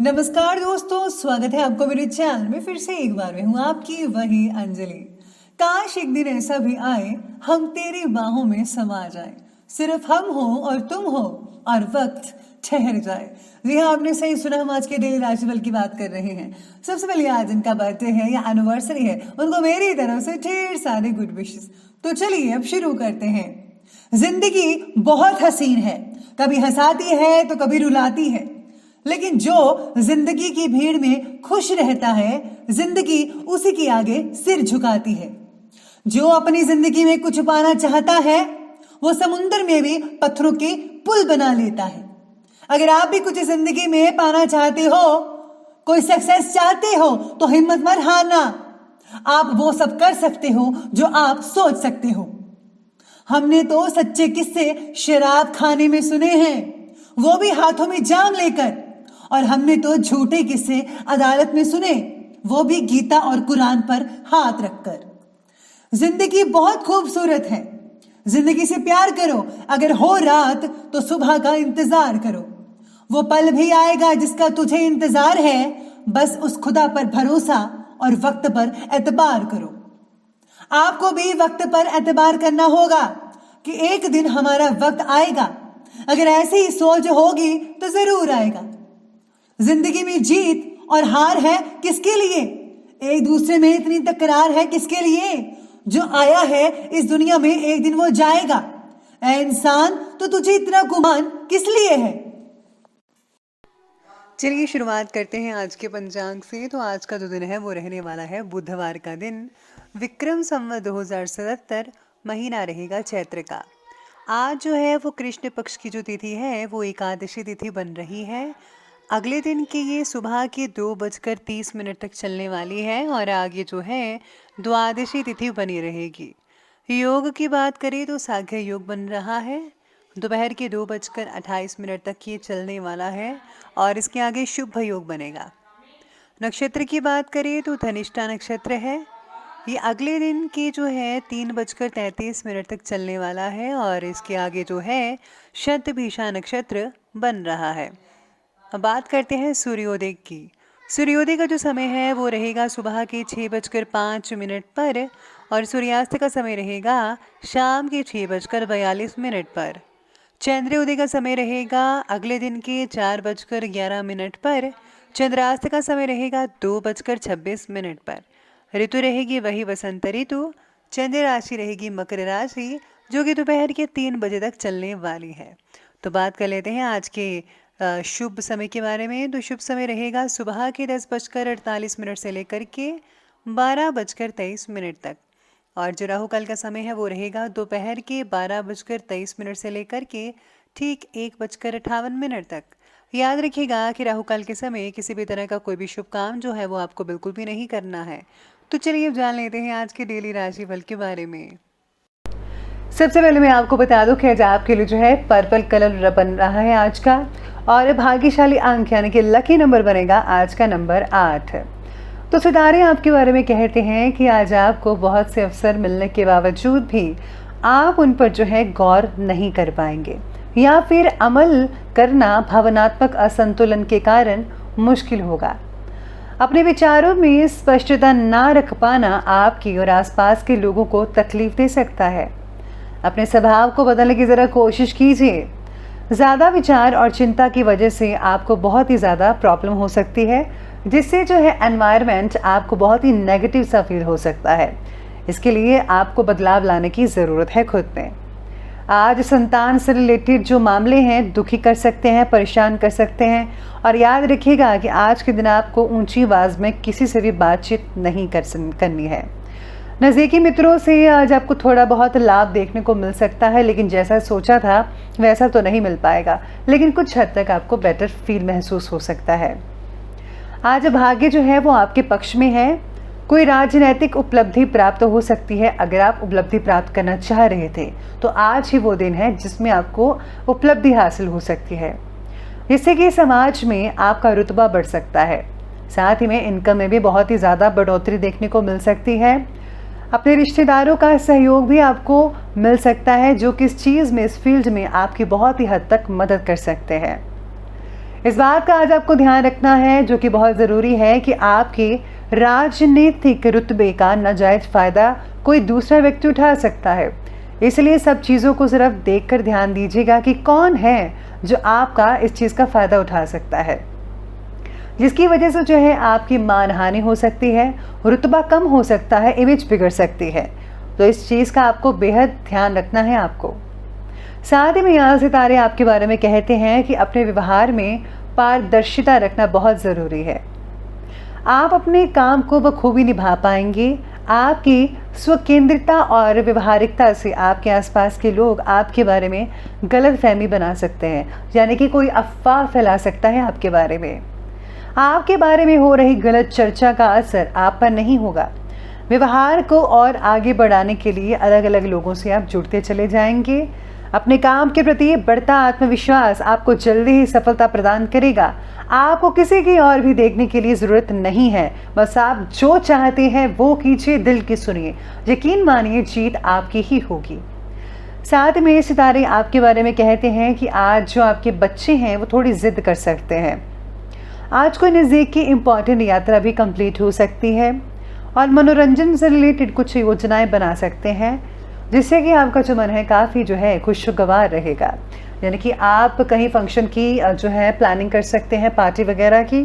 नमस्कार दोस्तों, स्वागत है आपको मेरे चैनल में। फिर से एक बार मैं हूँ आपकी वही अंजलि। काश एक दिन ऐसा भी आए हम तेरी बाहों में समा जाए, सिर्फ हम हो और तुम हो और वक्त ठहर जाए। जी हाँ, आपने सही सुना, हम आज के डेली राशिफल की बात कर रहे हैं। सबसे पहले आज जिनका बर्थडे है या एनिवर्सरी है उनको मेरी तरफ से ढेर सारे गुड विशेस। तो चलिए अब शुरू करते हैं। जिंदगी बहुत हसीन है, कभी हंसाती है तो कभी रुलाती है, लेकिन जो जिंदगी की भीड़ में खुश रहता है जिंदगी उसी के आगे सिर झुकाती है। जो अपनी जिंदगी में कुछ पाना चाहता है वो समुंदर में भी पत्थरों के पुल बना लेता है। अगर आप भी कुछ जिंदगी में पाना चाहते हो, कोई सक्सेस चाहते हो, तो हिम्मत मत हारना। आप वो सब कर सकते हो जो आप सोच सकते हो। हमने तो सच्चे किस्से शराब खाने में सुने हैं, वो भी हाथों में जाम लेकर, और हमने तो झूठे किस्से अदालत में सुने, वो भी गीता और कुरान पर हाथ रखकर। जिंदगी बहुत खूबसूरत है, जिंदगी से प्यार करो। अगर हो रात तो सुबह का इंतजार करो। वो पल भी आएगा जिसका तुझे इंतजार है, बस उस खुदा पर भरोसा और वक्त पर एतबार करो। आपको भी वक्त पर एतबार करना होगा कि एक दिन हमारा वक्त आएगा। अगर ऐसी ही सोच होगी तो जरूर आएगा। जिंदगी में जीत और हार है किसके लिए? एक दूसरे में इतनी तकरार है किसके लिए? जो आया है इस दुनिया में एक दिन वो जाएगा। ऐ इंसान, तो तुझे इतना गुमान किस लिए है? चलिए शुरुआत करते हैं आज के पंचांग से। तो आज का जो दिन है वो रहने वाला है बुधवार का दिन। विक्रम संवत 2077, महीना रहेगा चैत्र का। आज जो है वो कृष्ण पक्ष की जो तिथि है वो एकादशी तिथि बन रही है। अगले दिन की ये सुबह के 2:30 तक चलने वाली है और आगे जो है द्वादशी तिथि बनी रहेगी। योग की बात करें तो साघ्य योग बन रहा है, दोपहर के 2:28 तक ये चलने वाला है और इसके आगे शुभ योग बनेगा। नक्षत्र की बात करें तो धनिष्ठा नक्षत्र है। ये अगले दिन की जो है 3:33 तक चलने वाला है और इसके आगे जो है शतभिषा नक्षत्र बन रहा है। अब बात करते हैं सूर्योदय की। सूर्योदय का जो समय है वो रहेगा सुबह के 6:05 पर और सूर्यास्त का समय रहेगा शाम के 6:42 पर। चंद्रोदय का समय रहेगा अगले दिन के 4:11 पर। चंद्रास्त का समय रहेगा 2:26 पर। ऋतु रहेगी वही वसंत ऋतु। चंद्र राशि रहेगी मकर राशि, जो कि दोपहर के 3 बजे तक चलने वाली है। तो बात कर लेते हैं आज के शुभ समय के बारे में। तो शुभ समय रहेगा सुबह के 10:48 से लेकर के 12:23 तक और जो राहु काल का समय है वो रहेगा दोपहर के 12:23 से लेकर के ठीक 1:58 तक। याद रखिएगा कि राहु काल के समय किसी भी तरह का कोई भी शुभ काम जो है वो आपको बिल्कुल भी नहीं करना है। तो चलिए अब जान लेते हैं आज के डेली राशिफल के बारे में। सबसे पहले मैं आपको बता दूं कि आज आपके लिए जो है पर्पल कलर बन रहा है आज का, और भाग्यशाली अंक यानी कि लकी नंबर बनेगा आज का नंबर 8। तो सितारे आपके बारे में कहते हैं कि आज आपको बहुत से अवसर मिलने के बावजूद भी आप उन पर जो है गौर नहीं कर पाएंगे या फिर अमल करना भावनात्मक असंतुलन के कारण मुश्किल होगा। अपने विचारों में स्पष्टता ना रख पाना आपकी और आसपास के लोगों को तकलीफ दे सकता है। अपने स्वभाव को बदलने की ज़रा कोशिश कीजिए। ज़्यादा विचार और चिंता की वजह से आपको बहुत ही ज़्यादा प्रॉब्लम हो सकती है, जिससे जो है एनवायरनमेंट आपको बहुत ही नेगेटिव सा फील हो सकता है। इसके लिए आपको बदलाव लाने की ज़रूरत है खुद में। आज संतान से रिलेटेड जो मामले हैं दुखी कर सकते हैं, परेशान कर सकते हैं, और याद रखिएगा कि आज के दिन आपको ऊंची आवाज़ में किसी से भी बातचीत नहीं करनी है। नज़दीकी मित्रों से आज आपको थोड़ा बहुत लाभ देखने को मिल सकता है, लेकिन जैसा सोचा था वैसा तो नहीं मिल पाएगा, लेकिन कुछ हद तक आपको बेटर फील महसूस हो सकता है। आज भाग्य जो है वो आपके पक्ष में है। कोई राजनीतिक उपलब्धि प्राप्त हो सकती है। अगर आप उपलब्धि प्राप्त करना चाह रहे थे तो आज ही वो दिन है जिसमें आपको उपलब्धि हासिल हो सकती है, जिससे कि समाज में आपका रुतबा बढ़ सकता है। साथ ही में इनकम में भी बहुत ही ज़्यादा बढ़ोतरी देखने को मिल सकती है। अपने रिश्तेदारों का सहयोग भी आपको मिल सकता है, जो कि इस चीज़ में, इस फील्ड में आपकी बहुत ही हद तक मदद कर सकते हैं। इस बात का आज आपको ध्यान रखना है, जो कि बहुत ज़रूरी है, कि आपके राजनीतिक रुतबे का नाजायज़ फ़ायदा कोई दूसरा व्यक्ति उठा सकता है। इसलिए सब चीज़ों को सिर्फ देखकर ध्यान दीजिएगा कि कौन है जो आपका इस चीज़ का फ़ायदा उठा सकता है, जिसकी वजह से जो है आपकी मानहानि हो सकती है, रुतबा कम हो सकता है, इमेज बिगड़ सकती है। तो इस चीज़ का आपको बेहद ध्यान रखना है आपको। साथ ही में यहाँ सितारे आपके बारे में कहते हैं कि अपने व्यवहार में पारदर्शिता रखना बहुत ज़रूरी है। आप अपने काम को बखूबी निभा पाएंगे। आपकी स्वकेंद्रिता और व्यवहारिकता से आपके आसपास के लोग आपके बारे में गलत फहमी बना सकते हैं, यानी कि कोई अफवाह फैला सकता है आपके बारे में। आपके बारे में हो रही गलत चर्चा का असर आप पर नहीं होगा। व्यवहार को और आगे बढ़ाने के लिए अलग अलग लोगों से आप जुड़ते चले जाएंगे। अपने काम के प्रति बढ़ता आत्मविश्वास आपको जल्दी ही सफलता प्रदान करेगा। आपको किसी की और भी देखने के लिए ज़रूरत नहीं है, बस आप जो चाहते हैं वो कीजिए, दिल की सुनिए। यकीन मानिए जीत आपकी ही होगी। साथ में सितारे आपके बारे में कहते हैं कि आज जो आपके बच्चे हैं वो थोड़ी ज़िद कर सकते हैं। आज कोई नज़दीक की इम्पॉर्टेंट यात्रा भी कंप्लीट हो सकती है और मनोरंजन से रिलेटेड कुछ योजनाएं बना सकते हैं, जिससे कि आपका जो मन है काफ़ी जो है खुशगवार रहेगा। यानी कि आप कहीं फंक्शन की जो है प्लानिंग कर सकते हैं, पार्टी वगैरह की।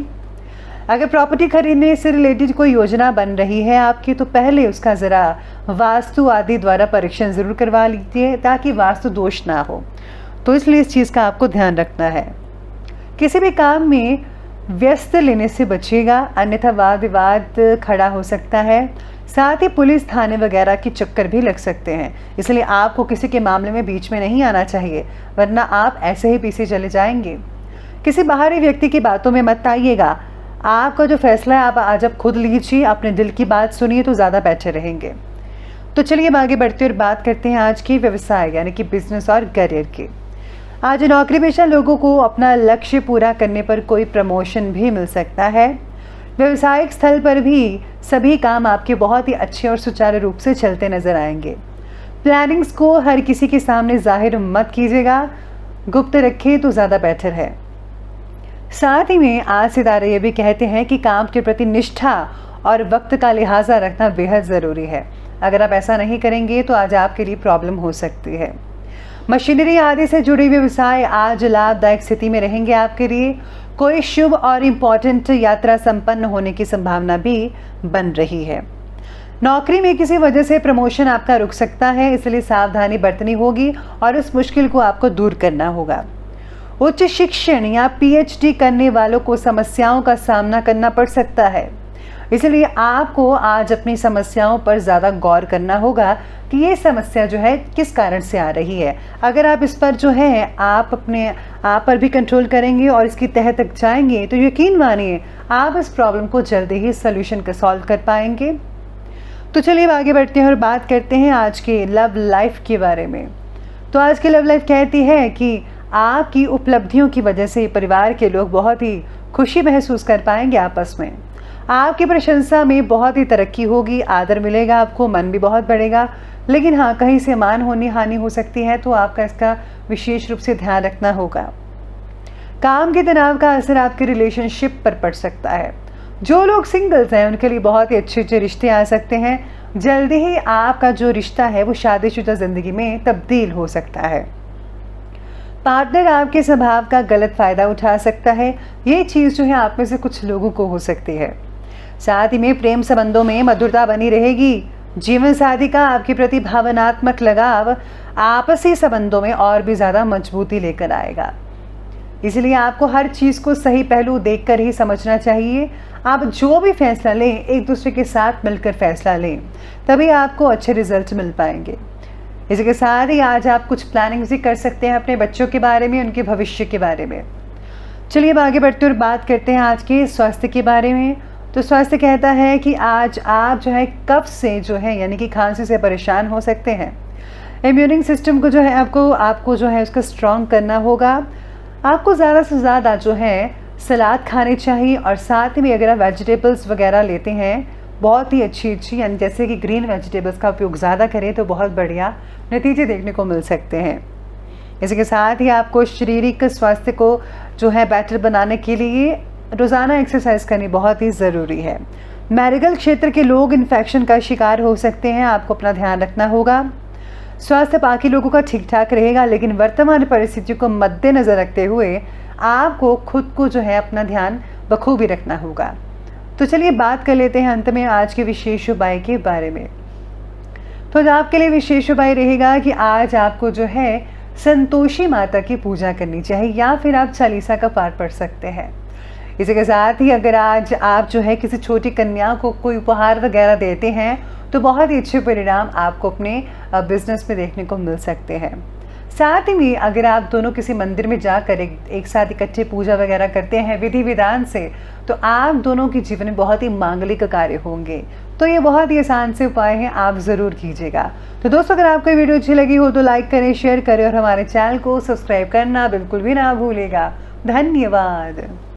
अगर प्रॉपर्टी खरीदने से रिलेटेड कोई योजना बन रही है आपकी, तो पहले उसका ज़रा वास्तु आदि द्वारा परीक्षण ज़रूर करवा लीजिए, ताकि वास्तु दोष ना हो। तो इसलिए इस चीज़ का आपको ध्यान रखना है। किसी भी काम में व्यस्त लेने से बचिएगा, अन्यथा वाद विवाद खड़ा हो सकता है। साथ ही पुलिस थाने वगैरह के चक्कर भी लग सकते हैं, इसलिए आपको किसी के मामले में बीच में नहीं आना चाहिए, वरना आप ऐसे ही पीछे चले जाएंगे। किसी बाहरी व्यक्ति की बातों में मत आइएगा। आपका जो फैसला है आप आज आप खुद लीजिए, अपने दिल की बात सुनिए तो ज़्यादा बेहतर रहेंगे। तो चलिए अब आगे बढ़ते और बात करते हैं आज की व्यवसाय यानी कि बिजनेस और करियर की। आज नौकरी पेशा लोगों को अपना लक्ष्य पूरा करने पर कोई प्रमोशन भी मिल सकता है। व्यवसायिक स्थल पर भी सभी काम आपके बहुत ही अच्छे और सुचारू रूप से चलते नजर आएंगे। प्लानिंग्स को हर किसी के सामने जाहिर मत कीजिएगा, गुप्त रखिए तो ज़्यादा बेहतर है। साथ ही में आज सितारे ये भी कहते हैं कि काम के प्रति निष्ठा और वक्त का लिहाजा रखना बेहद ज़रूरी है। अगर आप ऐसा नहीं करेंगे तो आज आपके लिए प्रॉब्लम हो सकती है। मशीनरी आदि से जुड़े व्यवसाय आज लाभदायक स्थिति में रहेंगे आपके लिए। कोई शुभ और इम्पॉर्टेंट यात्रा संपन्न होने की संभावना भी बन रही है। नौकरी में किसी वजह से प्रमोशन आपका रुक सकता है, इसलिए सावधानी बरतनी होगी और उस मुश्किल को आपको दूर करना होगा। उच्च शिक्षण या पीएचडी करने वालों को समस्याओं का सामना करना पड़ सकता है, इसलिए आपको आज अपनी समस्याओं पर ज़्यादा गौर करना होगा कि ये समस्या जो है किस कारण से आ रही है। अगर आप इस पर जो है आप अपने आप पर भी कंट्रोल करेंगे और इसकी तह तक जाएंगे, तो यकीन मानिए आप इस प्रॉब्लम को जल्दी ही सॉल्यूशन का सॉल्व कर पाएंगे। तो चलिए आगे बढ़ते हैं और बात करते हैं आज के लव लाइफ के बारे में। तो आज की लव लाइफ कहती है कि आपकी उपलब्धियों की वजह से परिवार के लोग बहुत ही खुशी महसूस कर पाएंगे आपस में। आपकी प्रशंसा में बहुत ही तरक्की होगी, आदर मिलेगा आपको, मन भी बहुत बढ़ेगा। लेकिन हाँ, कहीं से मान हानि हो सकती है, तो आपका इसका विशेष रूप से ध्यान रखना होगा। काम के तनाव का असर आपके रिलेशनशिप पर पड़ सकता है। जो लोग सिंगल्स हैं उनके लिए बहुत ही अच्छे अच्छे रिश्ते आ सकते हैं। जल्दी ही आपका जो रिश्ता है वो शादीशुदा जिंदगी में तब्दील हो सकता है। पार्टनर आपके स्वभाव का गलत फ़ायदा उठा सकता है। ये चीज़ जो है आप में से कुछ लोगों को हो सकती है। साथ ही में प्रेम संबंधों में मधुरता बनी रहेगी। जीवन साथी का आपके प्रति भावनात्मक लगाव आपसी संबंधों में और भी ज़्यादा मजबूती लेकर आएगा। इसलिए आपको हर चीज़ को सही पहलू देखकर ही समझना चाहिए। आप जो भी फैसला लें एक दूसरे के साथ मिलकर फैसला लें, तभी आपको अच्छे रिजल्ट मिल पाएंगे। इसी के साथ ही आज आप कुछ प्लानिंग भी कर सकते हैं अपने बच्चों के बारे में, उनके भविष्य के बारे में। चलिए अब आगे बढ़ते और बात करते हैं आज के स्वास्थ्य के बारे में। तो स्वास्थ्य कहता है कि आज आप जो है कफ से जो है यानी कि खांसी से परेशान हो सकते हैं। इम्यूनिंग सिस्टम को जो है आपको जो है उसका स्ट्रॉन्ग करना होगा। आपको ज़्यादा से ज़्यादा जो है सलाद खाने चाहिए और साथ में अगर आप वेजिटेबल्स वगैरह लेते हैं बहुत ही अच्छी यानी जैसे कि ग्रीन वेजिटेबल्स का उपयोग ज़्यादा करें तो बहुत बढ़िया नतीजे देखने को मिल सकते हैं। इसी के साथ ही आपको शारीरिक स्वास्थ्य को जो है बेटर बनाने के लिए रोज़ाना एक्सरसाइज करनी बहुत ही ज़रूरी है। मेडिकल क्षेत्र के लोग इन्फेक्शन का शिकार हो सकते हैं, आपको अपना ध्यान रखना होगा। स्वास्थ्य बाकी लोगों का ठीक ठाक रहेगा, लेकिन वर्तमान परिस्थितियों को मद्देनज़र रखते हुए आपको खुद को जो है अपना ध्यान बखूबी रखना होगा। तो चलिए बात कर लेते हैं अंत में आज के विशेष उपाय के बारे में। तो आज आपके लिए विशेष उपाय रहेगा कि आज आपको जो है संतोषी माता की पूजा करनी चाहिए या फिर आप चालीसा का पाठ पढ़ सकते हैं। इसी के साथ ही अगर आज आप जो है किसी छोटी कन्या को कोई उपहार वगैरह देते हैं तो बहुत ही अच्छे परिणाम आपको अपने बिजनेस में देखने को मिल सकते हैं। साथ ही में अगर आप दोनों किसी मंदिर में जाकर एक साथ इकट्ठे पूजा वगैरह करते हैं विधि विधान से, तो आप दोनों के जीवन में बहुत ही मांगलिक कार्य होंगे। तो ये बहुत ही आसान से उपाय हैं, आप ज़रूर कीजिएगा। तो दोस्तों, अगर आपको वीडियो अच्छी लगी हो तो लाइक करें, शेयर करें और हमारे चैनल को सब्सक्राइब करना बिल्कुल भी ना भूलिएगा। धन्यवाद।